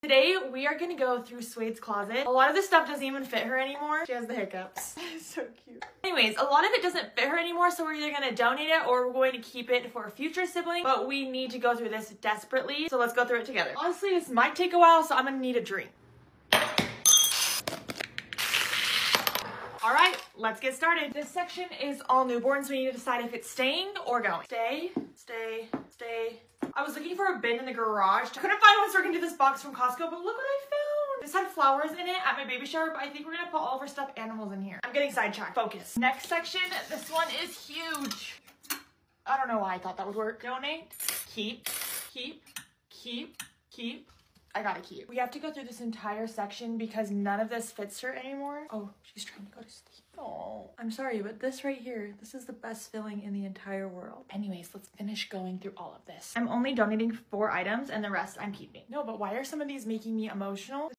Today we are gonna go through Suede's closet. A lot of this stuff doesn't even fit her anymore. She has the hiccups. So cute. Anyways, a lot of it doesn't fit her anymore, so we're either gonna donate it or we're going to keep it for a future sibling, but we need to go through this desperately, so let's go through it together. Honestly, this might take a while, so I'm gonna need a drink. All right, let's get started. This section is all newborns, so we need to decide if it's staying or going. Stay, stay, stay. I was looking for a bin in the garage. I couldn't find one, so we're gonna do this box from Costco, but look what I found. This had flowers in it at my baby shower, but I think we're gonna put all of our stuffed animals in here. I'm getting sidetracked. Focus. Next section, this one is huge. I don't know why I thought that would work. Donate, keep, keep, keep, keep. I gotta keep. We have to go through this entire section because none of this fits her anymore. Oh, she's trying to go to sleep. Oh, I'm sorry, but this right here, this is the best filling in the entire world. Anyways, let's finish going through all of this. I'm only donating 4 items and the rest I'm keeping. No, but why are some of these making me emotional?